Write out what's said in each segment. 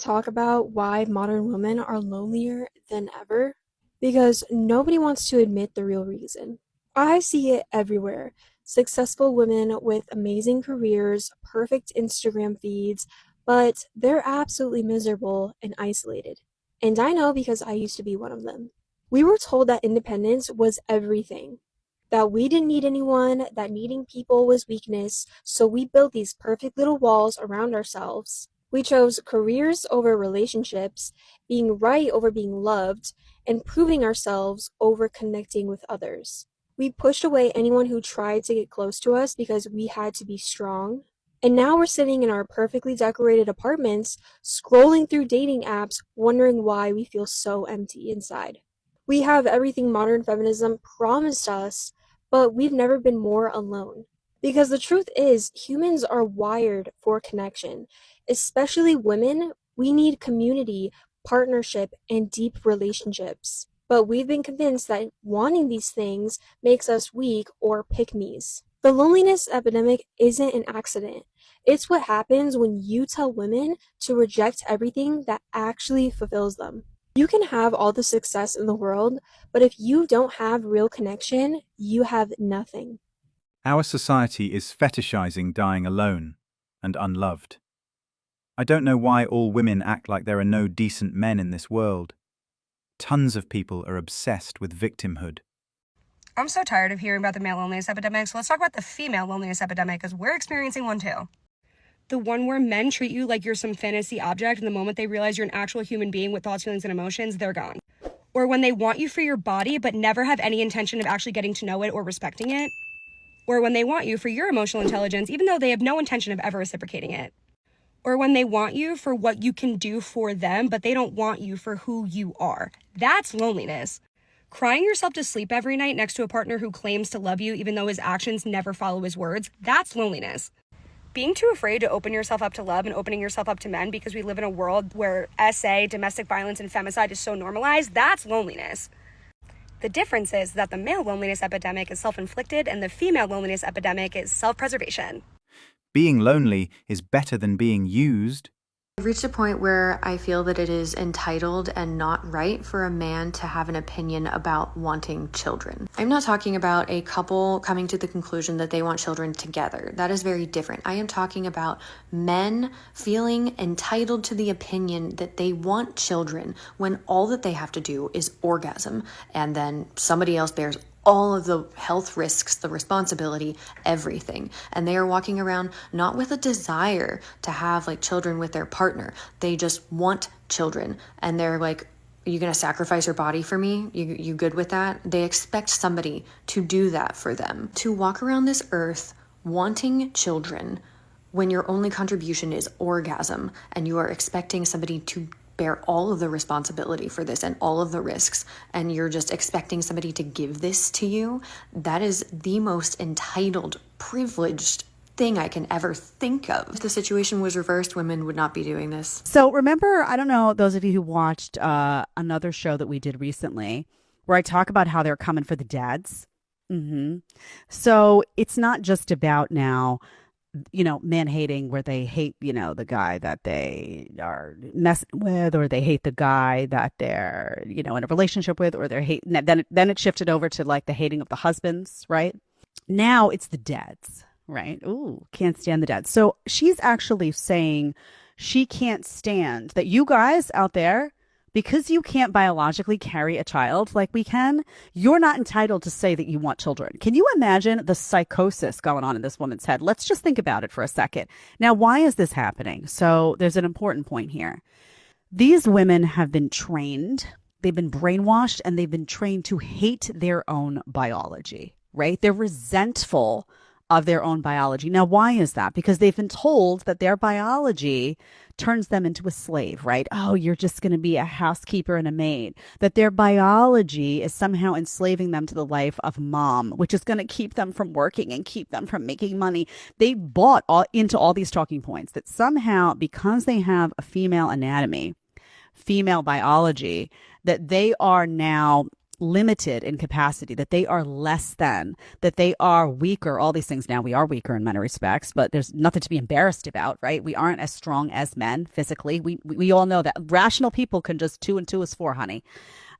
talk about why modern women are lonelier than ever? Because nobody wants to admit the real reason. I see it everywhere. Successful women with amazing careers, perfect Instagram feeds, but they're absolutely miserable and isolated. And I know because I used to be one of them. We were told that independence was everything, that we didn't need anyone, that needing people was weakness, so we built these perfect little walls around ourselves. We chose careers over relationships, being right over being loved, and proving ourselves over connecting with others. We pushed away anyone who tried to get close to us because we had to be strong. And now we're sitting in our perfectly decorated apartments, scrolling through dating apps, wondering why we feel so empty inside. We have everything modern feminism promised us, but we've never been more alone. Because the truth is, humans are wired for connection. Especially women, we need community, partnership, and deep relationships. But we've been convinced that wanting these things makes us weak or pick-me's. The loneliness epidemic isn't an accident. It's what happens when you tell women to reject everything that actually fulfills them. You can have all the success in the world, but if you don't have real connection, you have nothing. Our society is fetishizing dying alone and unloved. I don't know why all women act like there are no decent men in this world. Tons of people are obsessed with victimhood. I'm so tired of hearing about the male loneliness epidemic, so let's talk about the female loneliness epidemic, because we're experiencing one too. The one where men treat you like you're some fantasy object, and the moment they realize you're an actual human being with thoughts, feelings, and emotions, they're gone. Or when they want you for your body, but never have any intention of actually getting to know it or respecting it. Or when they want you for your emotional intelligence, even though they have no intention of ever reciprocating it. Or when they want you for what you can do for them, but they don't want you for who you are. That's loneliness. Crying yourself to sleep every night next to a partner who claims to love you even though his actions never follow his words, that's loneliness. Being too afraid to open yourself up to love and opening yourself up to men because we live in a world where SA, domestic violence, and femicide is so normalized, that's loneliness. The difference is that the male loneliness epidemic is self-inflicted and the female loneliness epidemic is self-preservation. Being lonely is better than being used. I've reached a point where I feel that it is entitled and not right for a man to have an opinion about wanting children. I'm not talking about a couple coming to the conclusion that they want children together. That is very different. I am talking about men feeling entitled to the opinion that they want children when all that they have to do is orgasm, and then somebody else bears all of the health risks, the responsibility, everything. And they are walking around not with a desire to have like children with their partner. They just want children. And they're like, are you going to sacrifice your body for me? You good with that? They expect somebody to do that for them. To walk around this earth wanting children when your only contribution is orgasm and you are expecting somebody to bear all of the responsibility for this and all of the risks, and you're just expecting somebody to give this to you, that is the most entitled, privileged thing I can ever think of. If the situation was reversed, women would not be doing this. So remember, I don't know, those of you who watched another show that we did recently, where I talk about how they're coming for the dads. So it's not just about now, man hating where they hate, the guy that they are messing with, or they hate the guy that they're, in a relationship with, or they're hating. Then it shifted over to like the hating of the husbands, right? Now it's the dads, right? Ooh, can't stand the dads. So she's actually saying she can't stand that you guys out there, because you can't biologically carry a child like we can, you're not entitled to say that you want children. Can you imagine the psychosis going on in this woman's head? Let's just think about it for a second. Now, why is this happening? So there's an important point here. These women have been trained, they've been brainwashed, and they've been trained to hate their own biology, right? They're resentful of their own biology. Now, why is that? Because they've been told that their biology turns them into a slave, right? Oh, you're just going to be a housekeeper and a maid. That their biology is somehow enslaving them to the life of mom, which is going to keep them from working and keep them from making money. They bought into all these talking points that somehow, because they have a female anatomy, female biology, that they are now limited in capacity, that they are less than, that they are weaker, all these things. Now, we are weaker in many respects, but there's nothing to be embarrassed about, right? We aren't as strong as men physically. We all know that. Rational people can just 2 and 2 is 4, honey.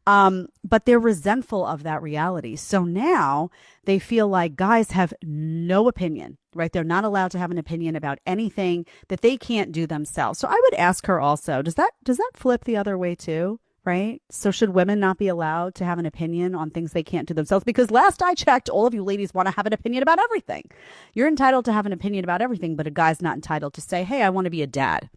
But they're resentful of that reality. So now they feel like guys have no opinion, right? They're not allowed to have an opinion about anything that they can't do themselves. So I would ask her also, does that flip the other way too? Right? So should women not be allowed to have an opinion on things they can't do themselves? Because last I checked, all of you ladies want to have an opinion about everything. You're entitled to have an opinion about everything, but a guy's not entitled to say, hey, I want to be a dad.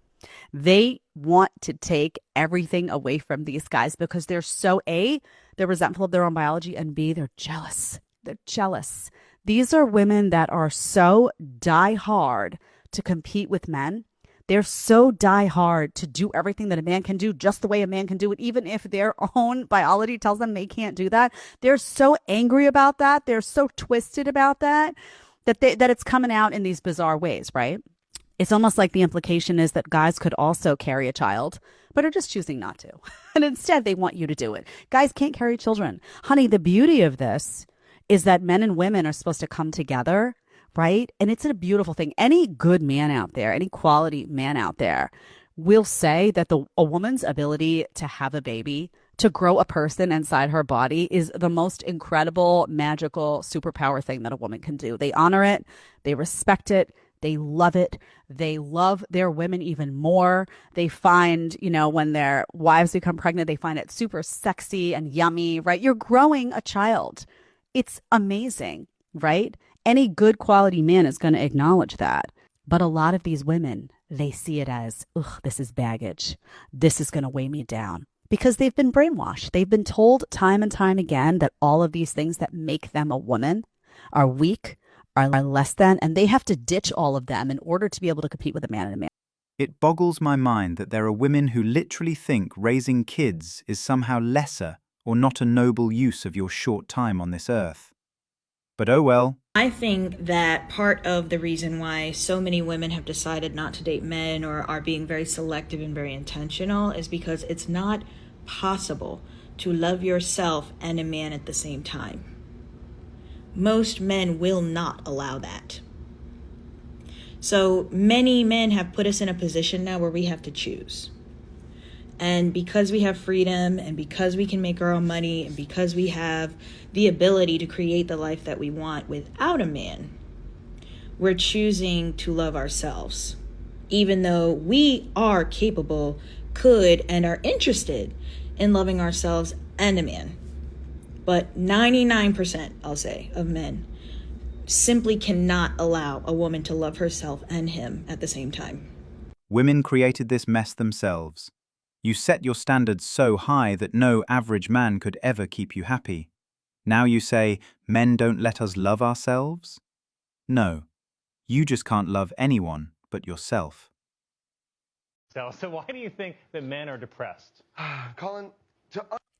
They want to take everything away from these guys because they're so they're resentful of their own biology, and B, they're jealous. They're jealous. These are women that are so die hard to compete with men. They're so die hard to do everything that a man can do just the way a man can do it, even if their own biology tells them they can't do that. They're so angry about that. They're so twisted about that that it's coming out in these bizarre ways, right? It's almost like the implication is that guys could also carry a child, but are just choosing not to. And instead, they want you to do it. Guys can't carry children. Honey, the beauty of this is that men and women are supposed to come together, right? And it's a beautiful thing. Any good man out there, any quality man out there will say that a woman's ability to have a baby, to grow a person inside her body is the most incredible, magical superpower thing that a woman can do. They honor it. They respect it. They love it. They love their women even more. They find, when their wives become pregnant, they find it super sexy and yummy, right? You're growing a child. It's amazing, right? Any good quality man is going to acknowledge that. But a lot of these women, they see it as, ugh, this is baggage. This is going to weigh me down. Because they've been brainwashed. They've been told time and time again that all of these things that make them a woman are weak, are less than, and they have to ditch all of them in order to be able to compete with a man and a man. It boggles my mind that there are women who literally think raising kids is somehow lesser or not a noble use of your short time on this earth. But oh well. I think that part of the reason why so many women have decided not to date men or are being very selective and very intentional is because it's not possible to love yourself and a man at the same time. Most men will not allow that. So many men have put us in a position now where we have to choose. And because we have freedom and because we can make our own money and because we have the ability to create the life that we want without a man, we're choosing to love ourselves, even though we are capable, could, and are interested in loving ourselves and a man. But 99%, I'll say, of men simply cannot allow a woman to love herself and him at the same time. Women created this mess themselves. You set your standards so high that no average man could ever keep you happy. Now you say, men don't let us love ourselves? No, you just can't love anyone but yourself. So why do you think that men are depressed? Colin,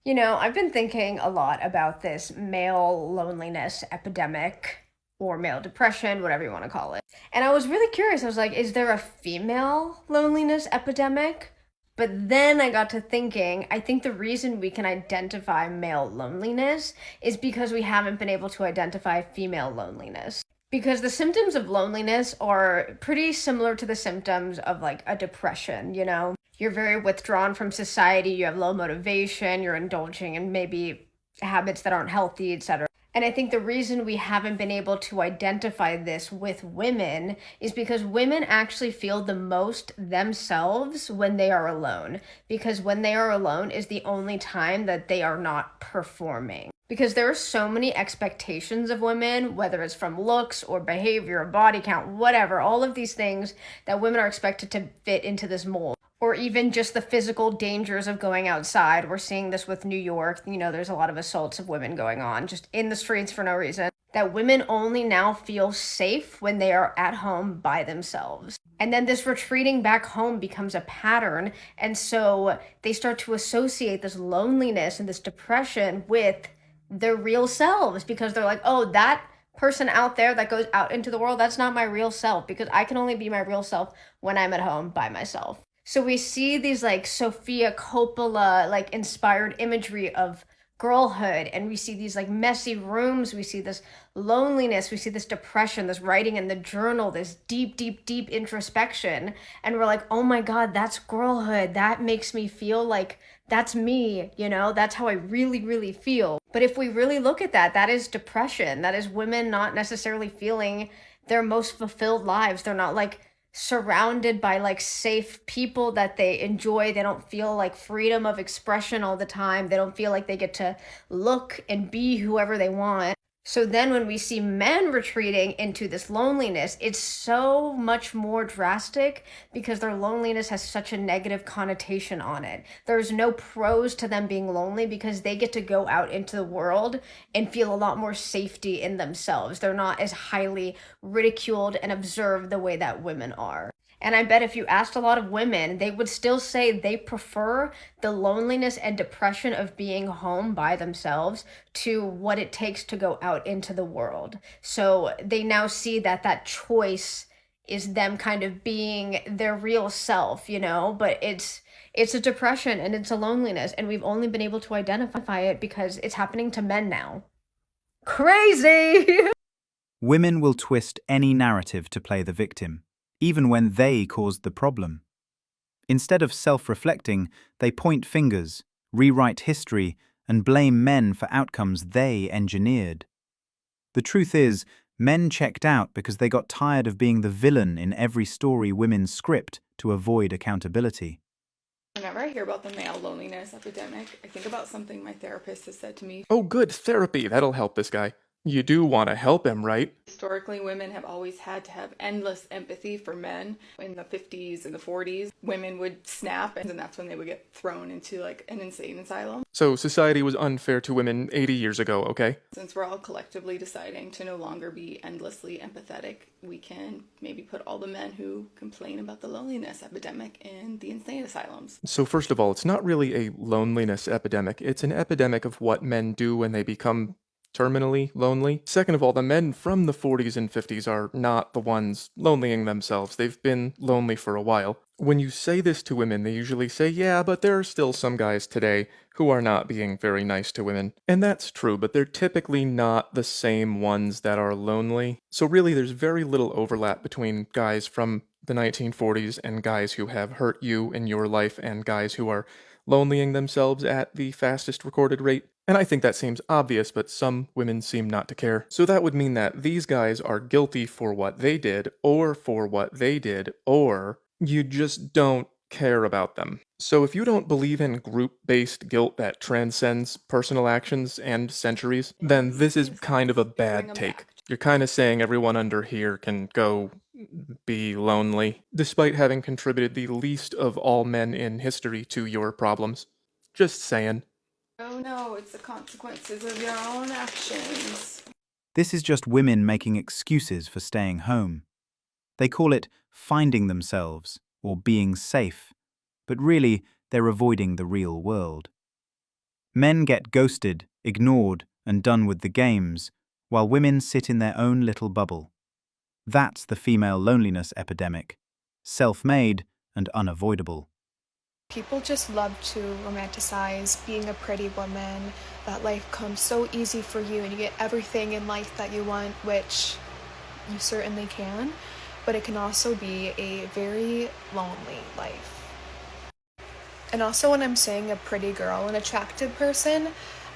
I've been thinking a lot about this male loneliness epidemic or male depression, whatever you want to call it. And I was really curious. I was like, is there a female loneliness epidemic? But then I got to thinking, I think the reason we can identify male loneliness is because we haven't been able to identify female loneliness. Because the symptoms of loneliness are pretty similar to the symptoms of like a depression, You're very withdrawn from society, you have low motivation, you're indulging in maybe habits that aren't healthy, etc. And I think the reason we haven't been able to identify this with women is because women actually feel the most themselves when they are alone. Because when they are alone is the only time that they are not performing. Because there are so many expectations of women, whether it's from looks or behavior or body count, whatever, all of these things that women are expected to fit into this mold. Or even just the physical dangers of going outside. We're seeing this with New York. There's a lot of assaults of women going on just in the streets for no reason. That women only now feel safe when they are at home by themselves. And then this retreating back home becomes a pattern. And so they start to associate this loneliness and this depression with their real selves because they're like, oh, that person out there that goes out into the world, that's not my real self because I can only be my real self when I'm at home by myself. So we see these like Sofia Coppola like inspired imagery of girlhood, and we see these like messy rooms, we see this loneliness, we see this depression, this writing in the journal, this deep, deep, deep introspection, and we're like, oh my God, that's girlhood. That makes me feel like that's me, you know, that's how I really, really feel. But if we really look at that, that is depression. That is women not necessarily feeling their most fulfilled lives. They're not like surrounded by like safe people that they enjoy. They don't feel like freedom of expression all the time. They don't feel like they get to look and be whoever they want. So then when we see men retreating into this loneliness, it's so much more drastic because their loneliness has such a negative connotation on it. There's no pros to them being lonely because they get to go out into the world and feel a lot more safety in themselves. They're not as highly ridiculed and observed the way that women are. And I bet if you asked a lot of women, they would still say they prefer the loneliness and depression of being home by themselves to what it takes to go out into the world. So they now see that that choice is them kind of being their real self, you know, but it's a depression and it's a loneliness, and we've only been able to identify it because it's happening to men now. Crazy! Women will twist any narrative to play the victim, even when they caused the problem. Instead of self-reflecting, they point fingers, rewrite history, and blame men for outcomes they engineered. The truth is, men checked out because they got tired of being the villain in every story women script to avoid accountability. Whenever I hear about the male loneliness epidemic, I think about something my therapist has said to me. Oh, good, therapy, that'll help this guy. You do want to help him, right? Historically, women have always had to have endless empathy for men. In the 50s and the 40s, women would snap, and that's when they would get thrown into like an insane asylum. So society was unfair to women 80 years ago, okay? Since we're all collectively deciding to no longer be endlessly empathetic, we can maybe put all the men who complain about the loneliness epidemic in the insane asylums. So first of all, it's not really a loneliness epidemic. It's an epidemic of what men do when they become terminally lonely. Second of all, the men from the 40s and 50s are not the ones lonelying themselves. They've been lonely for a while. When you say this to women, they usually say, yeah, but there are still some guys today who are not being very nice to women. And that's true, but they're typically not the same ones that are lonely. So really, there's very little overlap between guys from the 1940s and guys who have hurt you in your life and guys who are lonelying themselves at the fastest recorded rate. And I think that seems obvious, but some women seem not to care. So that would mean that these guys are guilty for what they did, or for what they did, or you just don't care about them. So if you don't believe in group-based guilt that transcends personal actions and centuries, then this is kind of a bad take. You're kind of saying everyone under here can go be lonely, despite having contributed the least of all men in history to your problems. Just saying. Oh no, it's the consequences of your own actions. This is just women making excuses for staying home. They call it finding themselves or being safe, but really they're avoiding the real world. Men get ghosted, ignored, and done with the games, while women sit in their own little bubble. That's the female loneliness epidemic, self-made and unavoidable. People just love to romanticize being a pretty woman, that life comes so easy for you and you get everything in life that you want, which you certainly can, but it can also be a very lonely life. And also when I'm saying a pretty girl, an attractive person,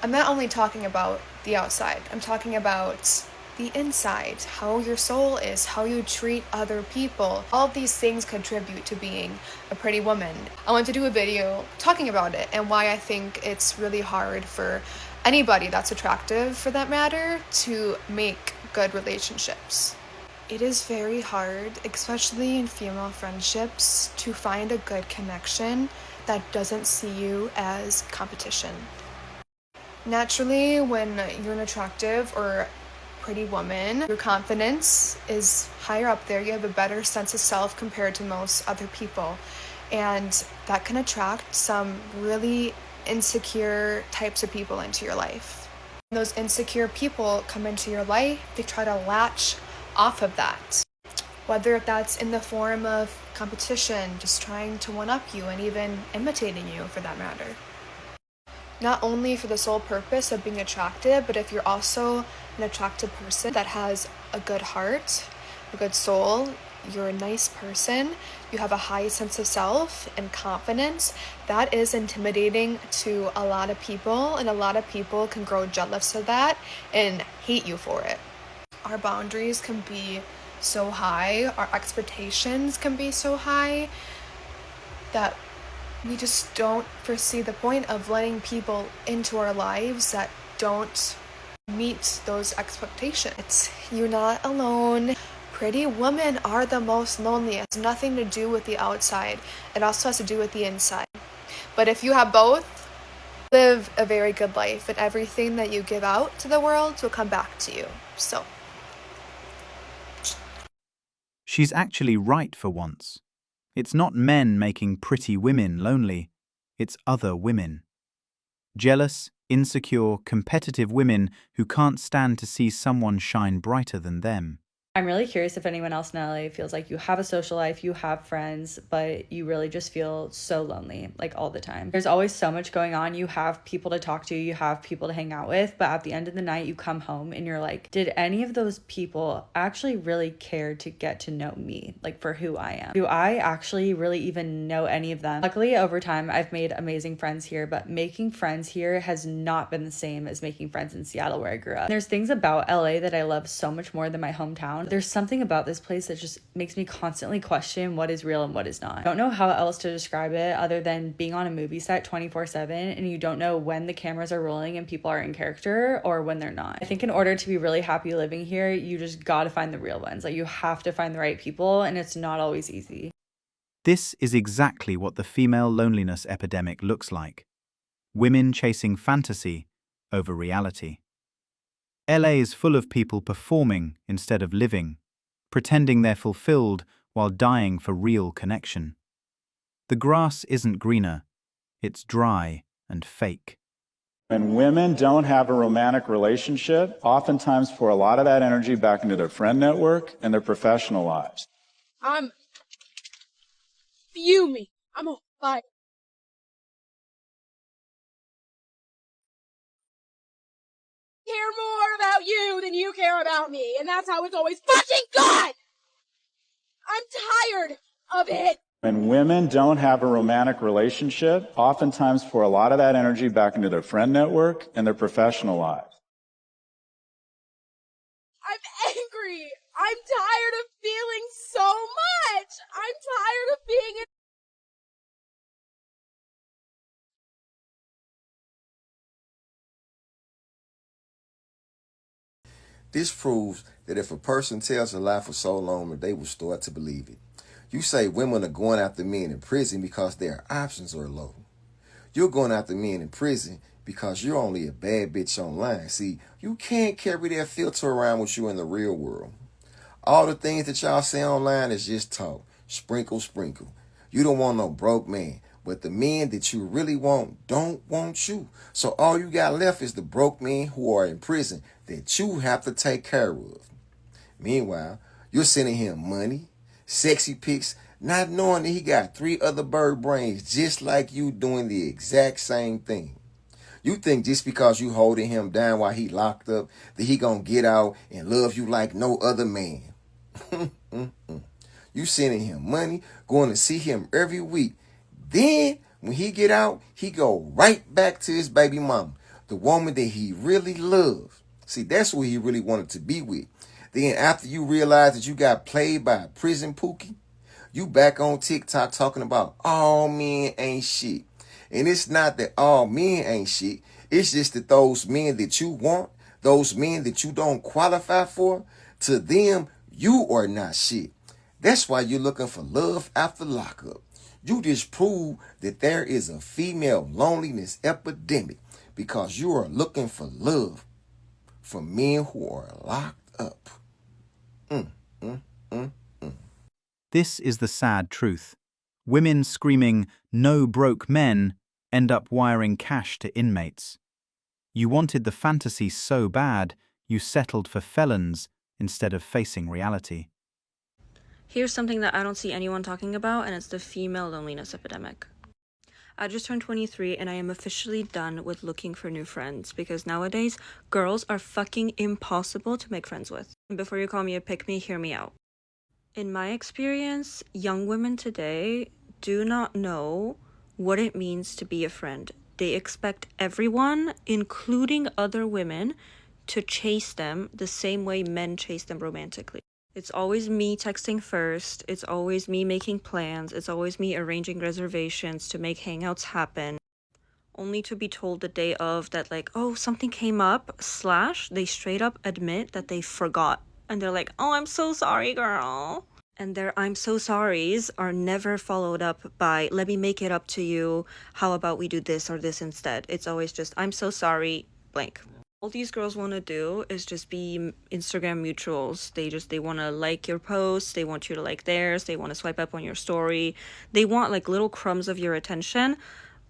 I'm not only talking about the outside, I'm talking about the inside, how your soul is, how you treat other people. All of these things contribute to being a pretty woman. I want to do a video talking about it and why I think it's really hard for anybody that's attractive, for that matter, to make good relationships. It is very hard, especially in female friendships, to find a good connection that doesn't see you as competition. Naturally, when you're an attractive or pretty woman, your confidence is higher up there. You have a better sense of self compared to most other people. And that can attract some really insecure types of people into your life. When those insecure people come into your life, they try to latch off of that. Whether that's in the form of competition, just trying to one-up you, and even imitating you for that matter. not only for the sole purpose of being attractive, but if you're also an attractive person that has a good heart, a good soul, you're a nice person, you have a high sense of self and confidence, that is intimidating to a lot of people, and a lot of people can grow jealous of that and hate you for it. Our boundaries can be so high, our expectations can be so high that we just don't foresee the point of letting people into our lives that don't meet those expectations. You're not alone. Pretty women are the most lonely. It has nothing to do with the outside. It also has to do with the inside. But if you have both, live a very good life, and everything that you give out to the world will come back to you. So, She's actually right for once. It's not men making pretty women lonely, it's other women. Jealous, insecure, competitive women who can't stand to see someone shine brighter than them. I'm really curious if anyone else in LA feels like you have a social life, you have friends, but you really just feel so lonely, like all the time. There's always so much going on. You have people to talk to, you have people to hang out with, but at the end of the night, you come home and you're like, did any of those people actually really care to get to know me, like for who I am? Do I actually really even know any of them? Luckily, over time, I've made amazing friends here, but making friends here has not been the same as making friends in Seattle where I grew up. There's things about LA that I love so much more than my hometown. There's something about this place that just makes me constantly question what is real and what is not. I don't know how else to describe it other than being on a movie set 24/7 and you don't know when the cameras are rolling and people are in character or when they're not. I think in order to be really happy living here, you just gotta find the real ones. Like you have to find the right people, and it's not always easy. This is exactly what the female loneliness epidemic looks like. Women chasing fantasy over reality. LA is full of people performing instead of living, pretending they're fulfilled while dying for real connection. The grass isn't greener, it's dry and fake. When women don't have a romantic relationship, oftentimes pour a lot of that energy back into their friend network and their professional lives. I'm fuming. I'm on fire. Care more about you than you care about me, and that's how it's always fucking gone! I'm tired of it! When women don't have a romantic relationship, oftentimes pour a lot of that energy back into their friend network and their professional lives. I'm angry! I'm tired of feeling so much! I'm tired of being in This proves that if a person tells a lie for so long, they will start to believe it. You say women are going after men in prison because their options are low. You're going after men in prison because you're only a bad bitch online. See, you can't carry that filter around with you in the real world. All the things that y'all say online is just talk. Sprinkle, sprinkle. You don't want no broke man. But the men that you really want don't want you. So all you got left is the broke men who are in prison that you have to take care of. Meanwhile, you're sending him money, sexy pics, not knowing that he got 3 other bird brains just like you doing the exact same thing. You think just because you holding him down while he locked up that he gonna get out and love you like no other man. You sending him money, going to see him every week. Then, when he get out, he go right back to his baby mama, the woman that he really loved. See, that's who he really wanted to be with. Then after you realize that you got played by a prison pookie, you back on TikTok talking about all men ain't shit. And it's not that all men ain't shit. It's just that those men that you want, those men that you don't qualify for, to them, you are not shit. That's why you're looking for love after lockup. You just prove that there is a female loneliness epidemic because you are looking for love from men who are locked up. This is the sad truth. Women screaming, "No broke men," end up wiring cash to inmates. You wanted the fantasy so bad, you settled for felons instead of facing reality. Here's something that I don't see anyone talking about, and it's the female loneliness epidemic. I just turned 23 and I am officially done with looking for new friends because nowadays girls are fucking impossible to make friends with. And before you call me a pick me, hear me out. In my experience, young women today do not know what it means to be a friend. They expect everyone, including other women, to chase them the same way men chase them romantically. It's always me texting first, it's always me making plans, it's always me arranging reservations to make hangouts happen, only to be told the day of that like, oh, something came up, / they straight up admit that they forgot. And they're like, oh, I'm so sorry, girl. And their I'm so sorries are never followed up by, let me make it up to you, how about we do this or this instead. It's always just, I'm so sorry, blank. All these girls want to do is just be Instagram mutuals. They want to like your posts, they want you to like theirs, they want to swipe up on your story. They want like little crumbs of your attention,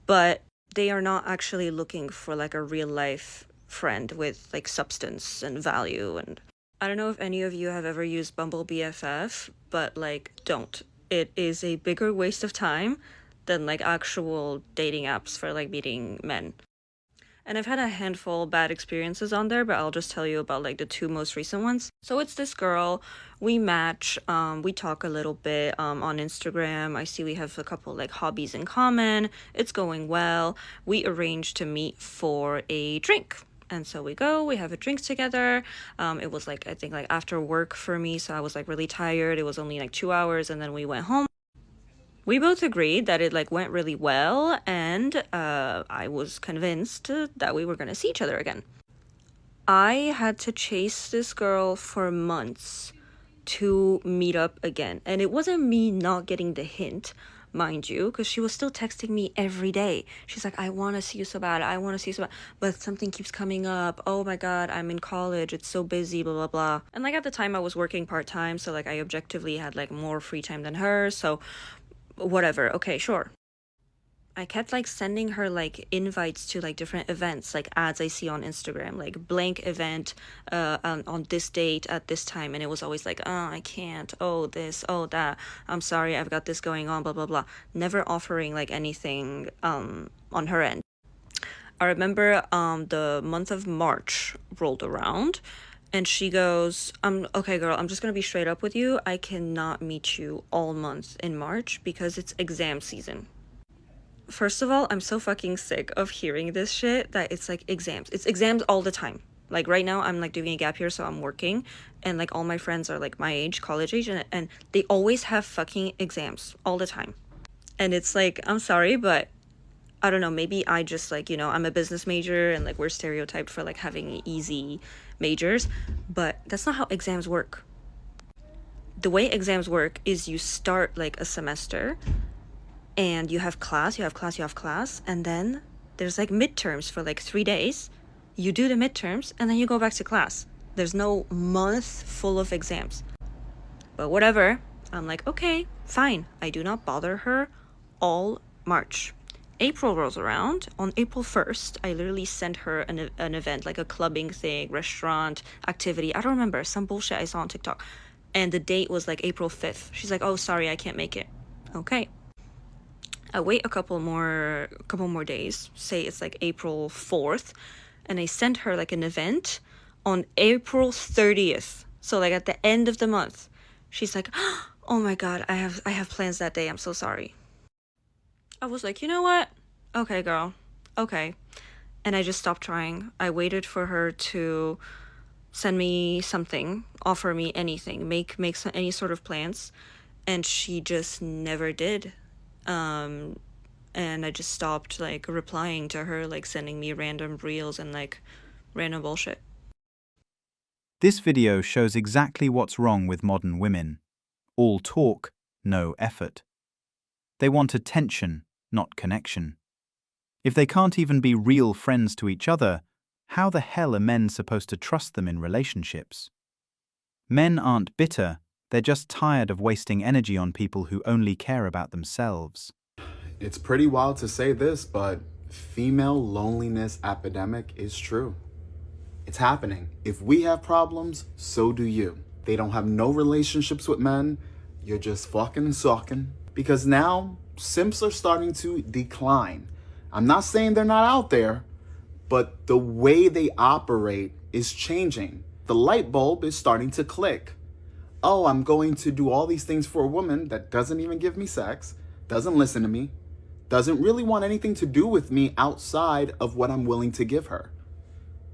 but they are not actually looking for like a real life friend with like substance and value. And I don't know if any of you have ever used Bumble BFF, but like don't. It is a bigger waste of time than like actual dating apps for like meeting men. And I've had a handful bad experiences on there, but I'll just tell you about like the 2 most recent ones. So it's this girl, we match, we talk a little bit on Instagram. I see we have a couple like hobbies in common. It's going well. We arrange to meet for a drink. And so we go, we have a drink together. It was like, I think like after work for me. So I was like really tired. It was only like 2 hours and then we went home. We both agreed that it like went really well, and I was convinced that we were gonna see each other again. I had to chase this girl for months to meet up again, and it wasn't me not getting the hint, mind you, because she was still texting me every day. She's like, I want to see you so bad, I want to see you so bad, but something keeps coming up. Oh my god, I'm in college, it's so busy, blah blah blah. And like at the time I was working part-time, so like I objectively had like more free time than her, so whatever, okay, sure. I kept like sending her like invites to like different events, like ads I see on Instagram, like blank event on this date at this time, and it was always like, oh, I can't, oh this, oh that, I'm sorry, I've got this going on, blah blah blah, never offering like anything on her end. I remember the month of March rolled around and she goes, okay girl, I'm just gonna be straight up with you. I cannot meet you all month in March because it's exam season. First of all, I'm so fucking sick of hearing this shit that it's like exams. It's exams all the time. Like right now I'm like doing a gap year, so I'm working and like all my friends are like my age, college age, and they always have fucking exams all the time. And it's like, I'm sorry, but I don't know, maybe I just like, you know, I'm a business major and like we're stereotyped for like having easy majors, but that's not how exams work. The way exams work is you start like a semester and you have class, and then there's like midterms for like 3 days. You do the midterms and then you go back to class. There's no month full of exams. But whatever, I'm like, okay, fine. I do not bother her all March. April rolls around. On April 1st, I literally sent her an event, like a clubbing thing, restaurant, activity. I don't remember, some bullshit I saw on TikTok. And the date was like April 5th. She's like, oh, sorry, I can't make it. Okay. I wait a couple more days, say it's like April 4th, and I sent her like an event on April 30th. So like at the end of the month. She's like, oh my god, I have plans that day, I'm so sorry. I was like, you know what? Okay, girl. Okay. And I just stopped trying. I waited for her to send me something, offer me anything, make any sort of plans, and she just never did. And I just stopped like replying to her, like sending me random reels and like random bullshit. This video shows exactly what's wrong with modern women. All talk, no effort. They want attention, not connection. If they can't even be real friends to each other, how the hell are men supposed to trust them in relationships? Men aren't bitter, they're just tired of wasting energy on people who only care about themselves. It's pretty wild to say this, but female loneliness epidemic is true. It's happening. If we have problems, so do you. They don't have no relationships with men, you're just fucking sucking. Because now, simps are starting to decline. I'm not saying they're not out there, but the way they operate is changing. The light bulb is starting to click. Oh, I'm going to do all these things for a woman that doesn't even give me sex, doesn't listen to me, doesn't really want anything to do with me outside of what I'm willing to give her.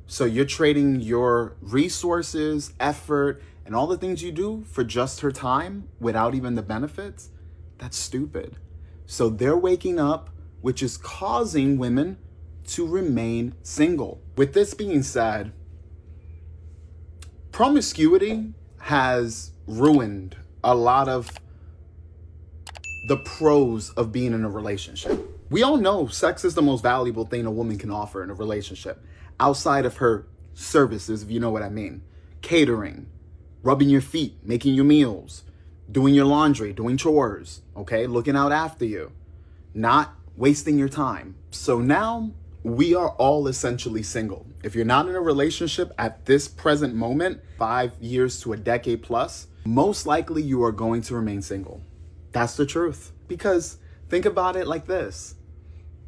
So you're trading your resources, effort, and all the things you do for just her time without even the benefits? That's stupid. So they're waking up, which is causing women to remain single. With this being said, promiscuity has ruined a lot of the pros of being in a relationship. We all know sex is the most valuable thing a woman can offer in a relationship, outside of her services, if you know what I mean. Catering, rubbing your feet, making your meals, doing your laundry, doing chores, okay? Looking out after you, not wasting your time. So now we are all essentially single. If you're not in a relationship at this present moment, 5 years to a decade plus, most likely you are going to remain single. That's the truth. Because think about it like this.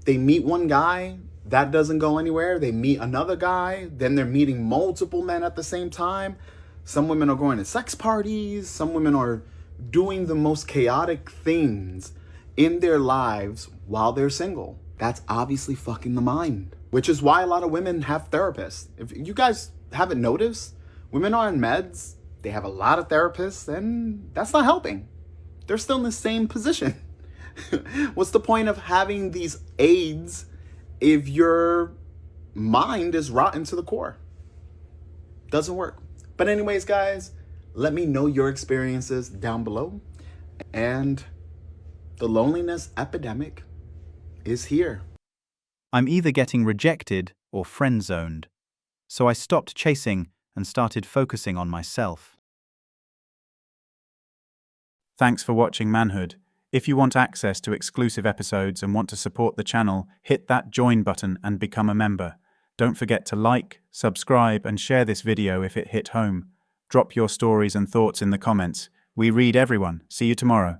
They meet one guy, that doesn't go anywhere. They meet another guy, then they're meeting multiple men at the same time. Some women are going to sex parties. Some women are doing the most chaotic things in their lives while they're single. That's obviously fucking the mind, which is why a lot of women have therapists. If you guys haven't noticed, women are on meds, they have a lot of therapists, and that's not helping. They're still in the same position. What's the point of having these aids if your mind is rotten to the core? Doesn't work. But anyways, guys, let me know your experiences down below. And the loneliness epidemic is here. I'm either getting rejected or friend-zoned, so I stopped chasing and started focusing on myself. Thanks for watching Manhood. If you want access to exclusive episodes and want to support the channel, hit that join button and become a member. Don't forget to like, subscribe, and share this video if it hit home. Drop your stories and thoughts in the comments. We read everyone. See you tomorrow.